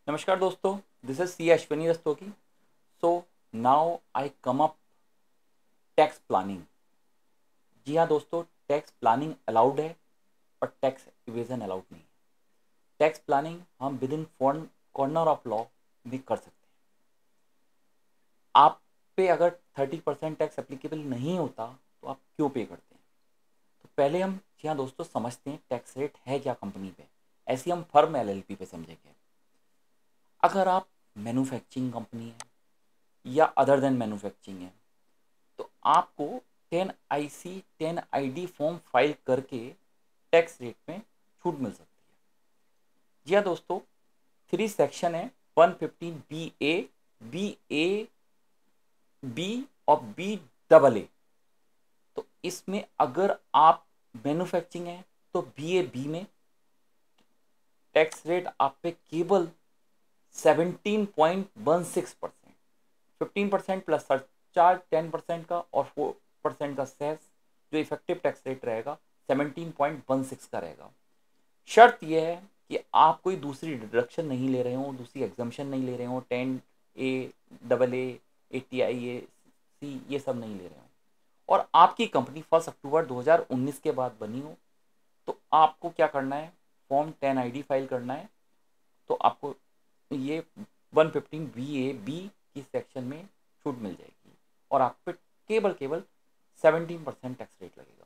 नमस्कार दोस्तों, this is C Ashwini Rastogi. So now I come up tax planning. जी हाँ दोस्तों, टैक्स प्लानिंग अलाउड है और टैक्स इवेजन अलाउड नहीं है। टैक्स प्लानिंग हम with in corner of law भी कर सकते हैं। आप पे अगर 30% टैक्स एप्लीकेबल नहीं होता तो आप क्यों पे करते हैं? तो पहले हम जी हाँ दोस्तों समझते हैं टैक्स रेट है क्या कंपनी पे। ऐसी हम फर्म एलएलपी पे समझेंगे। अगर आप मैन्युफैक्चरिंग कंपनी है या अदर देन मैन्युफैक्चरिंग है तो आपको 10 IC 10 ID फॉर्म फाइल करके टैक्स रेट में छूट मिल सकती है। जी हाँ दोस्तों, 3 सेक्शन है, 115 BA, BA, बी और BAA। तो इसमें अगर आप मैन्युफैक्चरिंग है तो BA-B में टैक्स रेट आप पे केवल 17.16%, 15% प्लस सरचार्ज 10% का और 4% का सेस, जो इफेक्टिव टैक्स रेट रहेगा 17.16 का रहेगा। शर्त यह है कि आप कोई दूसरी डिडक्शन नहीं ले रहे हो, दूसरी एग्जामेशन नहीं ले रहे हो, 10A, AA, ATIA-C ये सब नहीं ले रहे हो, और आपकी कंपनी 1 अक्टूबर 2019 के बाद बनी हो, तो आपको क्या करना है, फॉर्म 10 ID फाइल करना है। तो आपको ये 115 BA-B की सेक्शन में छूट मिल जाएगी और आप पे केवल 17% टैक्स रेट लगेगा।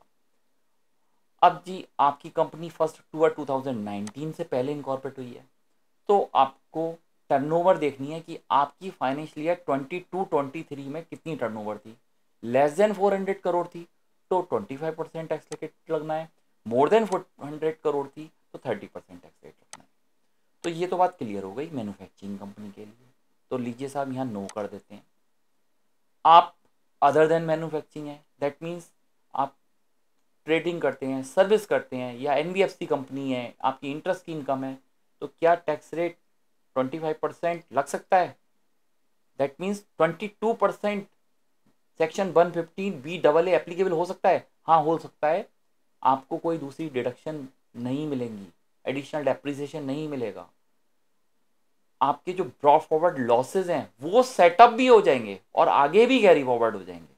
अब जी आपकी कंपनी 1 अक्टूबर 2019 से पहले इनकॉर्पोरेट हुई है, तो आपको टर्नओवर देखनी है कि आपकी फाइनेंशियल ईयर 22-23 में कितनी टर्नओवर थी। लेस देन 400 करोड़ थी तो 25% टैक्स रेट लगना है, मोर देन 400 करोड़ थी तो 30% टैक्स रेट लगना है। तो ये तो बात क्लियर हो गई मैन्युफैक्चरिंग कंपनी के लिए। तो लीजिए साहब, यहाँ नो कर देते हैं। आप अदर देन मैन्युफैक्चरिंग है, दैट मीन्स आप ट्रेडिंग करते हैं, सर्विस करते हैं, या एनबीएफसी कंपनी है, आपकी इंटरेस्ट की इनकम है, तो क्या टैक्स रेट 25% लग सकता है? That means 22% section 115 BAA applicable हो सकता है। हाँ, हो सकता है। आपको कोई दूसरी डिडक्शन नहीं मिलेंगी, एडिशनल डेप्रिसिएशन नहीं मिलेगा, आपके जो ब्रॉड फॉरवर्ड लॉसेज हैं वो सेटअप भी हो जाएंगे और आगे भी कैरी फॉरवर्ड हो जाएंगे,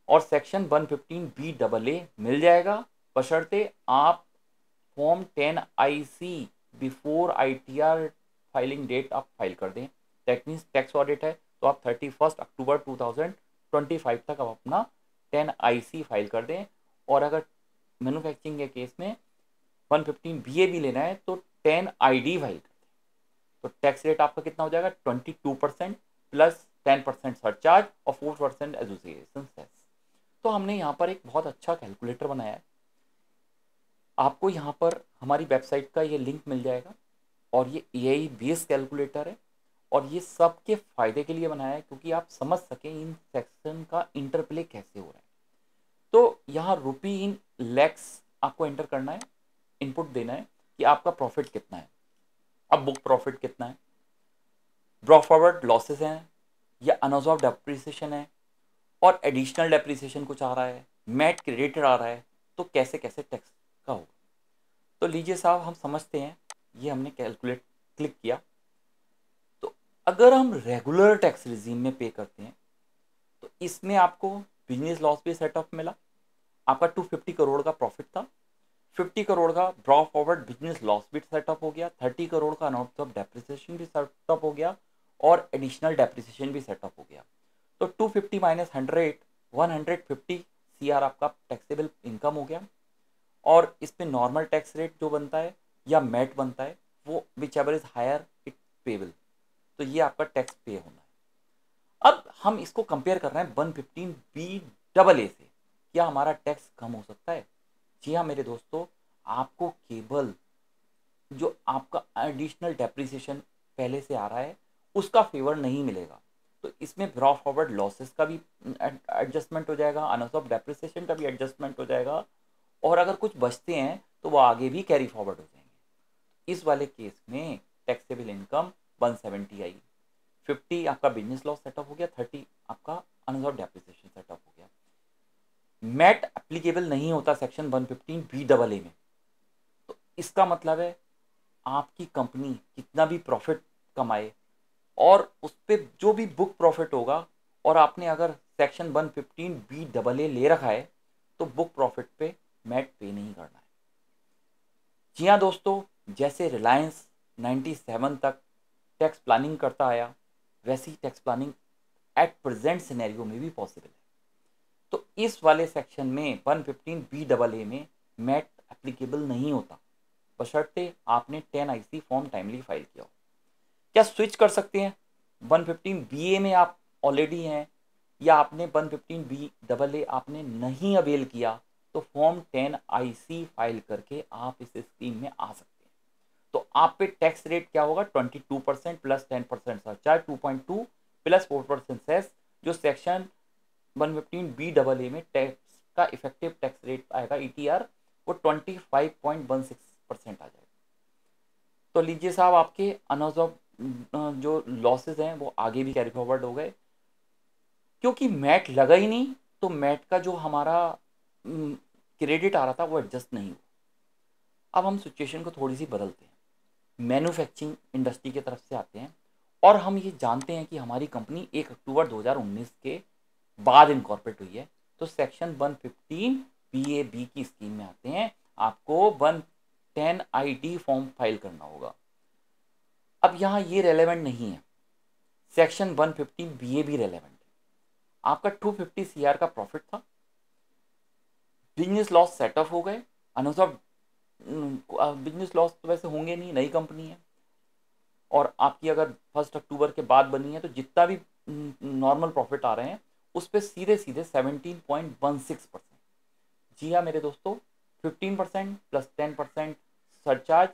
और सेक्शन 115 BAA मिल जाएगा, बशर्ते आप form 10 IC before ITR filing date आप फाइल कर दें। दैट मीन्स टैक्स ऑडिट है तो आप 31 अक्टूबर 2025 तक आप अपना 10 IC फाइल कर दें, और अगर मैन्युफैक्चरिंग के केस में 115 BA भी लेना है तो 10 ID फाइल कर दें। तो टैक्स रेट आपका कितना हो जाएगा, 22% प्लस 10% सरचार्ज और 4% एसोसिएशन सेस। तो हमने यहाँ पर एक बहुत अच्छा कैलकुलेटर बनाया है। आपको यहाँ पर हमारी वेबसाइट का ये लिंक मिल जाएगा, और ये एआई बेस्ड कैलकुलेटर है, और ये सबके फ़ायदे के लिए बनाया है क्योंकि आप समझ सकें इन सेक्शन का इंटरप्ले कैसे हो रहा है। तो यहाँ रुपी इन लैक्स आपको एंटर करना है, इनपुट देना है कि आपका प्रॉफिट कितना है, अब बुक प्रॉफिट कितना है, ब्रॉड फॉरवर्ड लॉसेस हैं या अनअब्जॉर्ब डेप्रिसिएशन है, और एडिशनल डेप्रिसिएशन कुछ आ रहा है, मैट क्रेडिटेड आ रहा है, तो कैसे कैसे टैक्स का होगा। तो लीजिए साहब, हम समझते हैं। ये हमने कैलकुलेट क्लिक किया, तो अगर हम रेगुलर टैक्स रिजीम में पे करते हैं तो इसमें आपको बिजनेस लॉस भी सेटअप मिला, आपका 250 करोड़ का प्रॉफिट था, 50 करोड़ का ड्रॉ फॉरवर्ड बिजनेस लॉस भी सेटअप हो गया, 30 करोड़ का अनअब्जॉर्ब डेप्रिसिएशन भी सेटअप हो गया, और एडिशनल डेप्रिसिएशन भी सेटअप हो गया। तो 250 माइनस 100, 150 CR आपका टैक्सेबल इनकम हो गया, और इस पे नॉर्मल टैक्स रेट जो बनता है या मैट बनता है वो whichever is higher it payable. तो ये आपका टैक्स पे होना है। अब हम इसको कंपेयर कर रहे हैं 115 BAA से, क्या हमारा टैक्स कम हो सकता है? जी हाँ मेरे दोस्तों, आपको केवल जो आपका एडिशनल डेप्रिसिएशन पहले से आ रहा है उसका फेवर नहीं मिलेगा। तो इसमें ब्रॉड फॉरवर्ड लॉसेस का भी एडजस्टमेंट हो जाएगा, अनअब्जॉर्ब डेप्रिसिएशन का भी एडजस्टमेंट हो जाएगा, और अगर कुछ बचते हैं तो वो आगे भी कैरी फॉरवर्ड हो जाएंगे। इस वाले केस में टैक्सेबल इनकम 170 आई, 50 आपका बिजनेस लॉस सेटअप हो गया, 30 आपका अनअब्जॉर्ब डेप्रिसिएशन सेटअप हो गया। मैट एप्लीकेबल नहीं होता सेक्शन 115 BAA में, तो इसका मतलब है आपकी कंपनी कितना भी प्रॉफिट कमाए और उस पर जो भी बुक प्रॉफिट होगा, और आपने अगर सेक्शन 115B ले रखा है तो बुक प्रॉफिट पे मैट पे नहीं करना है। जी हाँ दोस्तों, जैसे रिलायंस 97 तक टैक्स प्लानिंग करता आया, वैसी tax planning at present scenario में भी पॉसिबल है। तो इस वाले सेक्शन में 115B में मैट एप्लीकेबल नहीं होता, बशर्ते आपने 10 IC फॉर्म टाइमली फाइल किया हो। क्या स्विच कर सकते हैं? 115BA में आप ऑलरेडी हैं या आपने 115BAA आपने नहीं अवेल किया, तो फॉर्म 10 IC फाइल करके आप इस स्कीम में आ सकते हैं। तो आप पे टैक्स रेट क्या होगा? 22% प्लस 10% सरचार्ज, 2.2 प्लस 4% सेस, जो सेक्शन 115BAA में टैक्स का इफेक्टिव टैक्स रेट आएगा ETR, वो 25.16% आ जाएगा। तो लीजिए साहब, आपके अनऑब्जर्व जो लॉसेज हैं वो आगे भी कैरी फॉरवर्ड हो गए, क्योंकि मैट लगा ही नहीं, तो मैट का जो हमारा क्रेडिट आ रहा था वो एडजस्ट नहीं हुआ। अब हम सिचुएशन को थोड़ी सी बदलते हैं, मैन्युफैक्चरिंग इंडस्ट्री की तरफ से आते हैं, और हम ये जानते हैं कि हमारी कंपनी 1 अक्टूबर 2019 के बाद इनकॉर्पोरेट हुई है। तो सेक्शन 115BAB की स्कीम में आते हैं, आपको 110ID फॉर्म फाइल करना होगा। अब यहाँ ये रेलेवेंट नहीं है, सेक्शन 115BA भी रेलेवेंट है। आपका 250 CR का प्रॉफिट था, बिजनेस लॉस सेटअप हो गए, अनुसार बिजनेस लॉस तो वैसे होंगे नहीं, नई कंपनी है, और आपकी अगर 1 अक्टूबर के बाद बनी है तो जितना भी नॉर्मल प्रॉफिट आ रहे हैं उस पर सीधे सीधे 17.16%। जी हाँ मेरे दोस्तों, 15% प्लस 10% सरचार्ज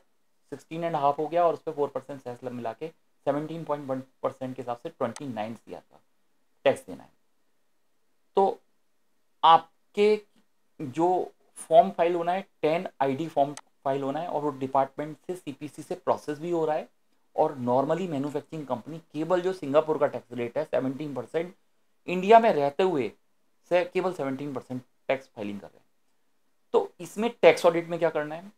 16.5 हो गया, और उस पर 4% सेस मिला के 17.1% के हिसाब से 29 CR का टैक्स देना है। तो आपके जो फॉर्म फाइल होना है 10ID फॉर्म फाइल होना है, और वो डिपार्टमेंट से CPC से प्रोसेस भी हो रहा है। और नॉर्मली मैन्युफैक्चरिंग कंपनी केवल जो सिंगापुर का टैक्स रेट है 17%, इंडिया में रहते हुए से केवल 17% टैक्स फाइलिंग कर रहे हैं। तो इसमें टैक्स ऑडिट में क्या करना है?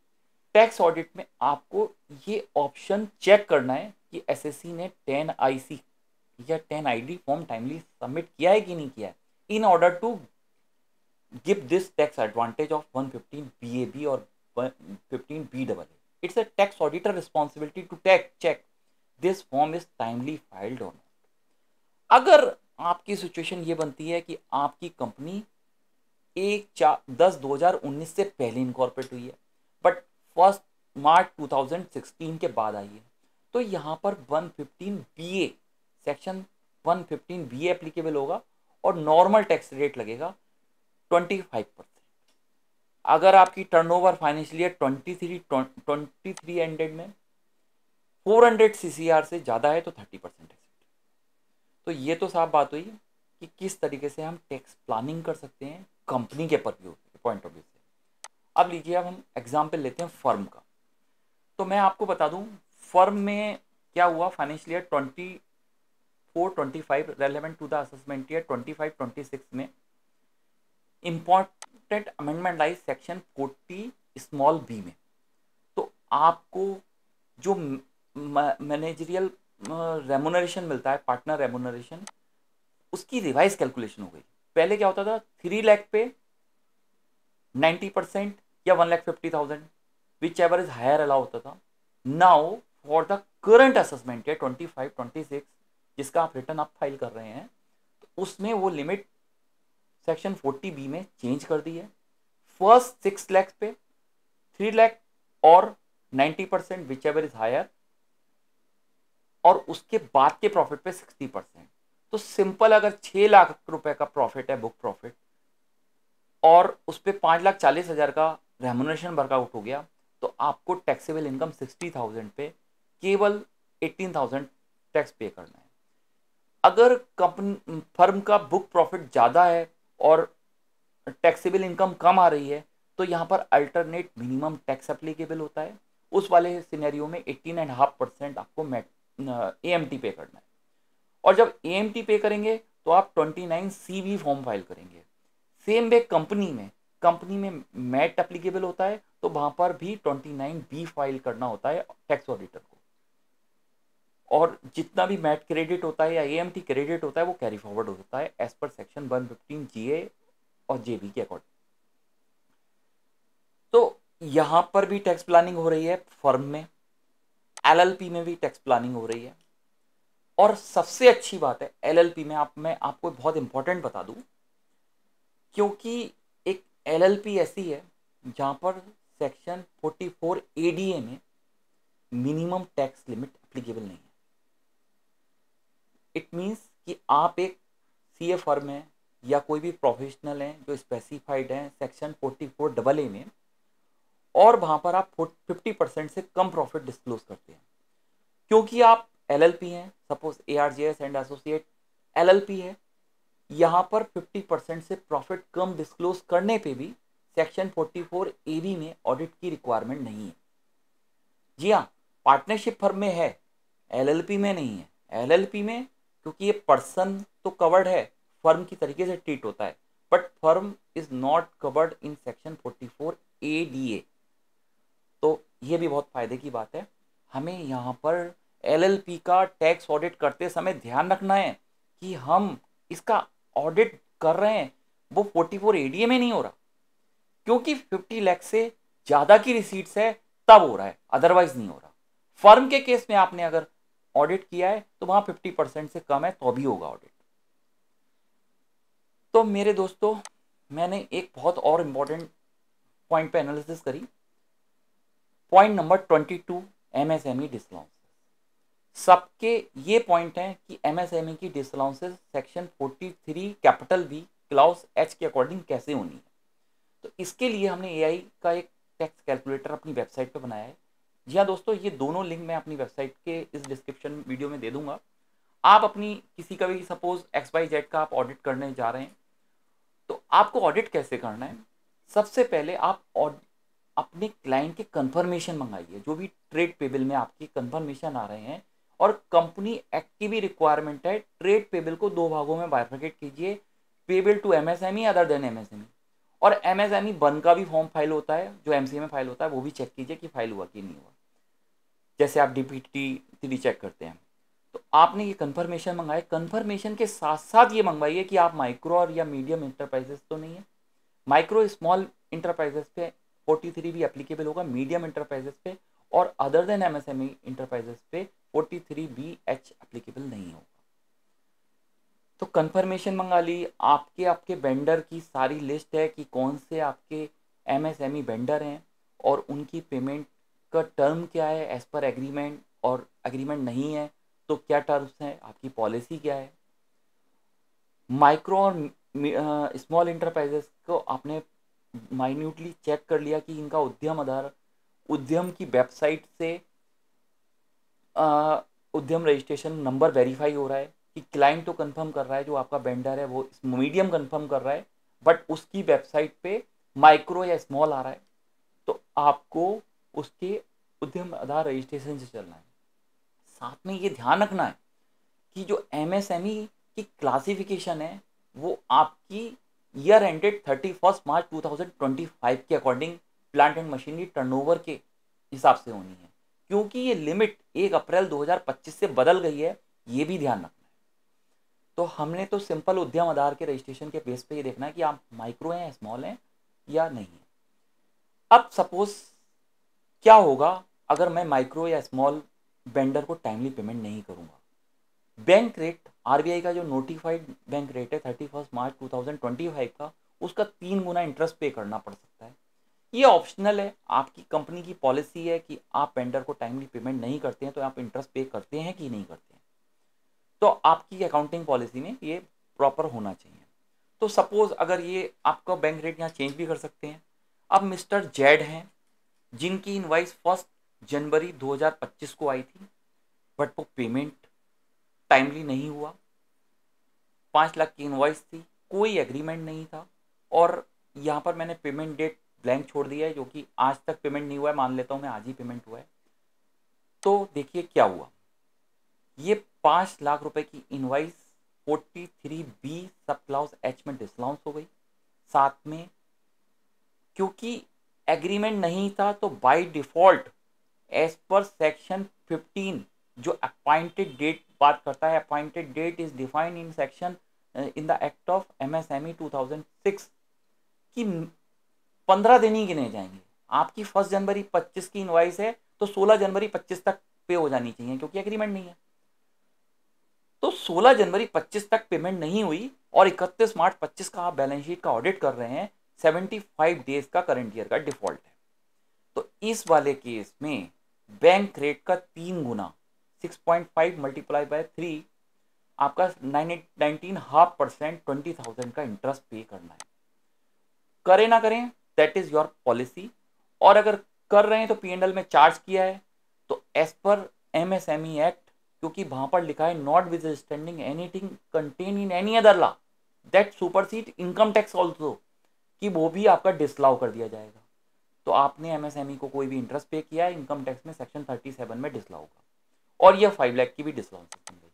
टैक्स ऑडिट में आपको ये ऑप्शन चेक करना है कि SSC ने 10 IC या 10ID फॉर्म टाइमली सबमिट किया है कि नहीं किया है, in order to give this tax advantage of 115BAB और 115BAA। It's a tax auditor responsibility to check this form is timely filed or not. अगर आपकी सिचुएशन ये बनती है कि आपकी कंपनी 1/10/2019 से पहले इनकॉर्पोरेट हुई है, बट 1 मार्च 2016 के बाद आई है, तो यहाँ पर 115BA सेक्शन 115BA एप्लीकेबल होगा, और नॉर्मल टैक्स रेट लगेगा 25%। अगर आपकी टर्नओवर फाइनेंशियल ईयर 23 एंडेड में 400 CCR से ज़्यादा है तो 30% है। तो ये तो साफ बात हुई कि किस तरीके से हम टैक्स प्लानिंग कर सकते हैं कंपनी के पॉइंट ऑफ व्यू से। अब लीजिए, अब हम एग्जाम्पल लेते हैं फर्म का। तो मैं आपको बता दूं फर्म में क्या हुआ financial year 24-25 relevant to the assessment year 25-26 में important amendment I section 40 b में। तो आपको जो मैनेजरियल रेमुनरेशन मिलता है, पार्टनर रेमुनरेशन, उसकी रिवाइज कैलकुलेशन हो गई। पहले क्या होता था, 3 लाख पे 90% या 1,50,000 whichever is higher allow होता था। Now for the current assessment year 25-26 जिसका आप रिटर्न आप फाइल कर रहे हैं, तो उसमें वो लिमिट सेक्शन 40B में चेंज कर दी है। फर्स्ट 6 लाख पे 3 लाख और 90% विच एवर इज हायर, और उसके बाद के प्रॉफिट पे 60%। तो सिंपल, अगर 6 लाख रुपए का प्रॉफिट है बुक प्रॉफिट, और उस पर 5,40,000 का रेमुनरेशन वर्कआउट हो गया, तो आपको टैक्सेबल इनकम 60,000 पे केवल 18,000 टैक्स पे करना है। अगर कंपनी फर्म का बुक प्रॉफिट ज़्यादा है और टैक्सेबल इनकम कम आ रही है, तो यहाँ पर अल्टरनेट मिनिमम टैक्स एप्लीकेबल होता है। उस वाले सिनेरियो में 18.5% आपको AMT पे करना है। और जब AMT पे करेंगे तो आप 29CV फॉर्म फाइल करेंगे। सेम वे कंपनी में मैट एप्लीकेबल होता है, तो तो वहां पर भी 29B फाइल करना होता है टैक्स ऑडिटर को, और जितना भी मैट क्रेडिट होता है या AMT क्रेडिट होता है वो कैरी फॉरवर्ड होता है एज पर सेक्शन 115 GA और JB के अकॉर्डिंग। तो यहां पर भी टैक्स प्लानिंग हो रही है फर्म में, LLP में भी टैक्स प्लानिंग हो रही है। और सबसे अच्छी बात है LLP में, मैं आपको बहुत इंपॉर्टेंट बता दूं, क्योंकि एक LLP ऐसी है जहां पर सेक्शन 44 ADA में मिनिमम टैक्स लिमिट एप्लीकेबल नहीं है। इट मीन्स कि आप एक CA फर्म है या कोई भी प्रोफेशनल है जो स्पेसिफाइड है सेक्शन 44 AA में, और वहां पर आप 50% से कम प्रॉफिट डिस्क्लोज करते हैं, क्योंकि आप LLP हैं, suppose ARJS and associate LLP है, यहां पर 50% से प्रॉफिट कम डिस्क्लोज करने पे भी सेक्शन 44 AB में ऑडिट की रिक्वायरमेंट नहीं है। जी हाँ, पार्टनरशिप फर्म में है, LLP में नहीं है। LLP में क्योंकि ये पर्सन तो कवर्ड है, फर्म की तरीके से ट्रीट होता है, but firm is not covered in section 44 ADA। तो ये भी बहुत फायदे की बात है। हमें यहाँ पर LLP का टैक्स ऑडिट करते समय ध्यान रखना है कि हम इसका ऑडिट कर रहे हैं वो 44 ADA में नहीं हो रहा, क्योंकि 50 लाख से ज्यादा की रिसीट्स है तब हो रहा है, अदरवाइज नहीं हो रहा। फर्म के केस में आपने अगर ऑडिट किया है तो वहां 50% से कम है तो भी होगा ऑडिट। तो मेरे दोस्तों, मैंने एक बहुत और इंपॉर्टेंट पॉइंट पे एनालिसिस करी, पॉइंट नंबर 22, MSME डिसअलाउंसेस। सबके ये पॉइंट है कि MSME की disallowances section 43 capital B clause H के अकॉर्डिंग कैसे होनी है। तो इसके लिए हमने AI का एक टैक्स कैलकुलेटर अपनी वेबसाइट पे बनाया है। जी हाँ दोस्तों, ये दोनों लिंक मैं अपनी वेबसाइट के इस डिस्क्रिप्शन वीडियो में दे दूंगा। आप अपनी किसी का भी सपोज XYZ का आप ऑडिट करने जा रहे हैं, तो आपको ऑडिट कैसे करना है। सबसे पहले आप अपने क्लाइंट के कंफर्मेशन मंगाइए, जो भी ट्रेड पेबल में आपकी कंफर्मेशन आ रहे हैं, और कंपनी एक्ट की भी रिक्वायरमेंट है, ट्रेड पेबल को दो भागों में बाइफरकेट कीजिए, payable to MSME other than MSME, और MSME 1 का भी फॉर्म फाइल होता है जो MCA में फाइल होता है, वो भी चेक कीजिए कि फाइल हुआ कि नहीं हुआ, जैसे आप DPT 3 चेक करते हैं। तो आपने ये कंफर्मेशन मंगाए, कंफर्मेशन के साथ साथ ये मंगवाइए कि आप माइक्रो और या मीडियम इंटरप्राइजेस तो नहीं है। माइक्रो स्मॉल इंटरप्राइजेस पे 43 भी एप्लीकेबल होगा, मीडियम इंटरप्राइजेस पे और अदर देन MSME इंटरप्राइजेस पे 43BH एप्लीकेबल नहीं होगा। तो कंफर्मेशन मंगा ली, आपके वेंडर की सारी लिस्ट है कि कौन से आपके MSME वेंडर हैं और उनकी पेमेंट का टर्म क्या है एज पर एग्रीमेंट, और एग्रीमेंट नहीं है तो क्या टर्म्स हैं, आपकी पॉलिसी क्या है। माइक्रो और स्मॉल इंटरप्राइजेस को आपने माइन्यूटली चेक कर लिया कि इनका उद्यम की वेबसाइट से उद्यम रजिस्ट्रेशन नंबर वेरीफाई हो रहा है, कि क्लाइंट तो कंफर्म कर रहा है, जो आपका वेंडर है वो मीडियम कंफर्म कर रहा है, बट उसकी वेबसाइट पे माइक्रो या स्मॉल आ रहा है, तो आपको उसके उद्यम आधार रजिस्ट्रेशन से चलना है। साथ में ये ध्यान रखना है कि जो MSME की क्लासिफिकेशन है वो आपकी ईयर एंडेड 31 मार्च 2025 के according plant and machinery turnover के हिसाब से होनी है, क्योंकि ये लिमिट 1 अप्रैल 2025 से बदल गई है, ये भी ध्यान रखना है। तो हमने तो सिंपल उद्यम आधार के रजिस्ट्रेशन के बेस पे ये देखना है कि आप माइक्रो हैं, स्मॉल हैं या नहीं है। अब सपोज क्या होगा अगर मैं माइक्रो या स्मॉल वेंडर को टाइमली पेमेंट नहीं करूंगा। बैंक रेट, RBI का जो नोटिफाइड बैंक रेट है 31 मार्च 2025 का, उसका 3 गुना इंटरेस्ट पे करना पड़ सकता है। ये ऑप्शनल है, आपकी कंपनी की पॉलिसी है कि आप वेंडर को टाइमली पेमेंट नहीं करते हैं तो आप इंटरेस्ट पे करते हैं कि नहीं करते हैं, तो आपकी अकाउंटिंग पॉलिसी में ये प्रॉपर होना चाहिए। तो सपोज अगर ये आपका बैंक रेट यहाँ चेंज भी कर सकते हैं। अब मिस्टर जेड हैं जिनकी इनवाइस 1 जनवरी 2025 को आई थी, बट वो पेमेंट टाइमली नहीं हुआ, 5 लाख की इनवॉइस थी, कोई एग्रीमेंट नहीं था, और यहाँ पर मैंने पेमेंट डेट ब्लैंक छोड़ दिया है, जो कि आज तक पेमेंट नहीं हुआ है, मान लेता हूँ मैं आज ही पेमेंट हुआ है। तो देखिए क्या हुआ, ये 5 लाख रुपए की इनवॉइस 43B सब क्लाउज H में डिसअलाउंस हो गई। साथ में क्योंकि एग्रीमेंट नहीं था तो by default as per section 15 जो अपॉइंटेड डेट बात करता है, appointed date is defined in section in the act of MSME 2006 कि 15 दिन ही गिने जाएंगे। आपकी 1 जनवरी 25 की इनवाइस है तो 16 जनवरी 25 तक पे हो जानी चाहिए, क्योंकि एग्रीमेंट नहीं है। तो 16 जनवरी 25 तक पेमेंट नहीं हुई और 31 मार्च 25 का आप बैलेंस शीट का ऑडिट कर रहे हैं, 75 डेज का करंट ईयर का डिफॉल्ट है। तो इस वाले केस में बैंक रेट का 3 गुना 6.5 मल्टीप्लाई बाय 3 आपका 19.5% 20,000 का इंटरेस्ट पे करना है। करें ना करें दैट इज योर पॉलिसी, और अगर कर रहे हैं तो P&L में चार्ज किया है तो एज पर MSME एक्ट, क्योंकि वहां पर लिखा है not with standing anything contain in any other law that supersede income tax also, कि वो भी आपका डिसलाउ कर दिया जाएगा। तो आपने MSME को कोई भी इंटरेस्ट पे किया है इनकम टैक्स में सेक्शन 37 में डिसलाउ होगा, और ये 5 लाख की भी डिसलाउ बन गई।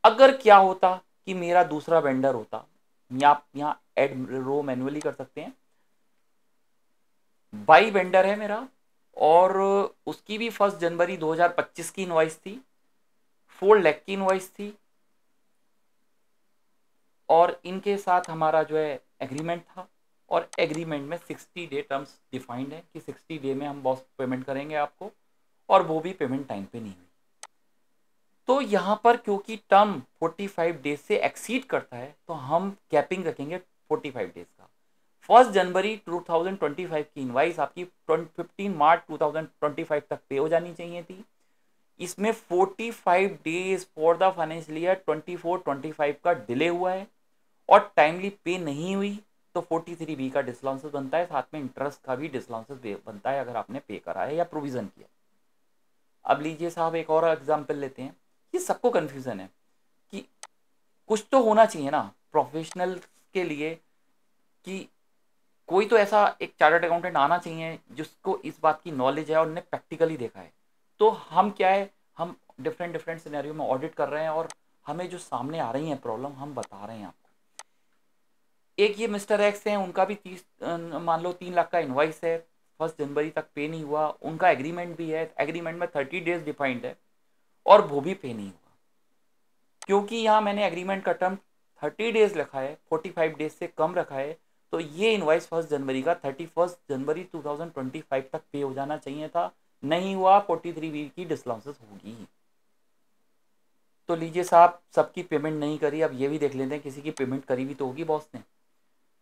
अगर क्या होता कि मेरा दूसरा वेंडर होता, आप यहाँ एड रो मैन्युअली कर सकते हैं, बाई वेंडर है मेरा और उसकी भी 1 जनवरी 2025 की इनवाइस थी, 4 लाख की इनवाइस थी, और इनके साथ हमारा जो है एग्रीमेंट था, और एग्रीमेंट में 60 डे टर्म्स डिफाइंड है कि 60 डे में हम बॉस पेमेंट करेंगे आपको, और वो भी पेमेंट टाइम पे नहीं हुई। तो यहाँ पर क्योंकि टर्म 45 डेज से एक्सीड करता है तो हम कैपिंग रखेंगे 45 डेज का। 1 जनवरी 2025 की इनवाइस आपकी 15 मार्च 2025 तक पे हो जानी चाहिए थी। इसमें 45 days for the financial year 24-25 का डिले हुआ है और टाइमली पे नहीं हुई, तो 43B का डिसलाउंसेस बनता है, साथ में इंटरेस्ट का भी डिसलाउंसेस बनता है अगर आपने पे करा है या प्रोविजन किया। अब लीजिए साहब एक और एग्जांपल लेते हैं। ये सबको कंफ्यूजन है कि कुछ तो होना चाहिए ना प्रोफेशनल के लिए, कि कोई तो ऐसा एक चार्टर्ड अकाउंटेंट आना चाहिए जिसको इस बात की नॉलेज है और उन्हें प्रैक्टिकली देखा है। तो हम क्या है, हम डिफरेंट डिफरेंट सिनेरियो में ऑडिट कर रहे हैं और हमें जो सामने आ रही है प्रॉब्लम हम बता रहे हैं आपको। एक ये मिस्टर एक्स हैं, उनका भी 30 मान लो 3 लाख का इनवाइस है, 1 जनवरी तक पे नहीं हुआ, उनका एग्रीमेंट भी है, एग्रीमेंट में 30 डेज डिफाइंड है और वो भी पे नहीं हुआ। क्योंकि यहाँ मैंने एग्रीमेंट का टर्म 30 डेज लिखा है, 45 डेज से कम रखा है, तो ये इनवाइस 1 जनवरी का 31 जनवरी 2025 तक पे हो जाना चाहिए था, नहीं हुआ, 43B की डिसलाउंसेस होगी। तो लीजिए साहब सबकी पेमेंट नहीं करी, अब ये भी देख लेते हैं किसी की पेमेंट करी भी तो होगी बॉस ने।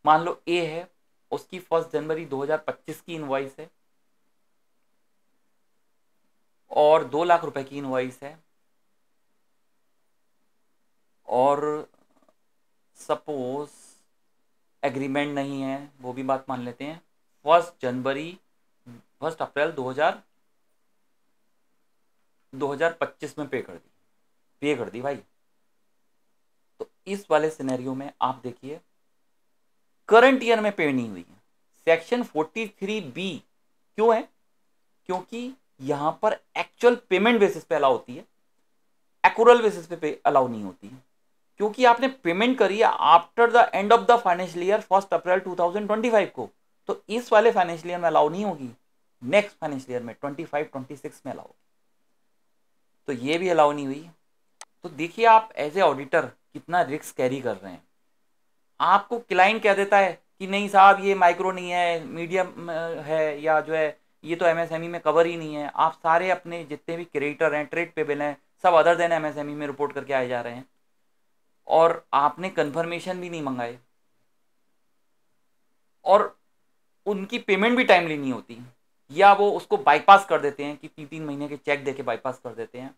मान लो ए है, उसकी 1 जनवरी 2025 की इनवाइस है और 2 लाख रुपए की इनवाइस है, और सपोज एग्रीमेंट नहीं है, वो भी बात मान लेते हैं, 1 अप्रैल 2025 में पे कर दी भाई। तो इस वाले सिनेरियो में आप देखिए करंट ईयर में पे नहीं हुई है, सेक्शन 43B क्यों है, क्योंकि यहां पर एक्चुअल पेमेंट बेसिस पे अलाउ होती है, एक्यूरल बेसिस पे अलाउ नहीं होती है, क्योंकि आपने पेमेंट करी है after the end of the financial year 1 अप्रैल 2025 को, तो इस वाले फाइनेंशियल ईयर में अलाउ नहीं होगी, नेक्स्ट फाइनेंशियल ईयर में 25-26 में अलाउ होगी। तो ये भी अलाउ नहीं हुई। तो देखिए आप एज ए ऑडिटर कितना रिस्क कैरी कर रहे हैं। आपको क्लाइंट कह देता है कि नहीं साहब ये माइक्रो नहीं है, मीडियम है, या जो है ये तो MSME में कवर ही नहीं है, आप सारे अपने जितने भी क्रेडिटर हैं, ट्रेड पेबल हैं, सब अदर देन MSME में रिपोर्ट करके आए जा रहे हैं, और आपने कंफर्मेशन भी नहीं मंगाए, और उनकी पेमेंट भी टाइमली नहीं होती, या वो उसको बाईपास कर देते हैं कि 3-3 महीने के चेक देके बाईपास कर देते हैं।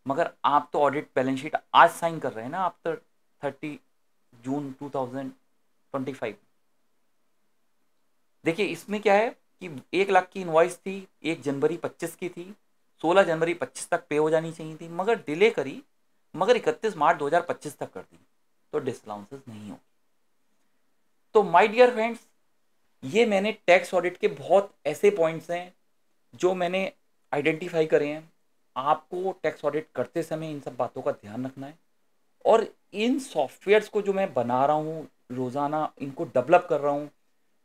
मगर आप तो ऑडिट बैलेंस शीट आज साइन कर रहे हैं ना, आप तो 30 जून 2025। देखिए इसमें क्या है कि 1 लाख की इनवॉइस थी, 1 जनवरी 25 की थी, 16 जनवरी 25 तक पे हो जानी चाहिए थी, मगर डिले करी, मगर 31 मार्च 2025 तक कर दी, तो डिसलाउंसेस नहीं हो। तो माय डियर फ्रेंड्स, ये मैंने टैक्स ऑडिट के बहुत ऐसे पॉइंट्स हैं जो मैंने आइडेंटिफाई करे हैं। आपको टैक्स ऑडिट करते समय इन सब बातों का ध्यान रखना है, और इन सॉफ्टवेयर्स को जो मैं बना रहा हूँ रोज़ाना, इनको डेवलप कर रहा हूँ,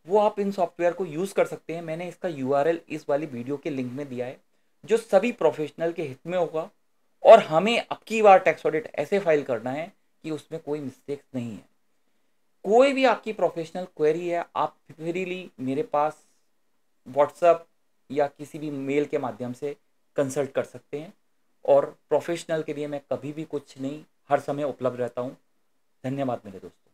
वो आप इन सॉफ्टवेयर को यूज़ कर सकते हैं। मैंने इसका यूआरएल इस वाली वीडियो के लिंक में दिया है, जो सभी प्रोफेशनल के हित में होगा। और हमें अब की बार टैक्स ऑडिट ऐसे फाइल करना है कि उसमें कोई मिस्टेक्स नहीं है। कोई भी आपकी प्रोफेशनल क्वेरी है, आप फ्रीली मेरे पास व्हाट्सएप या किसी भी मेल के माध्यम से कंसल्ट कर सकते हैं। और प्रोफेशनल के लिए मैं कभी भी कुछ नहीं, हर समय उपलब्ध रहता हूँ। धन्यवाद मेरे दोस्तों।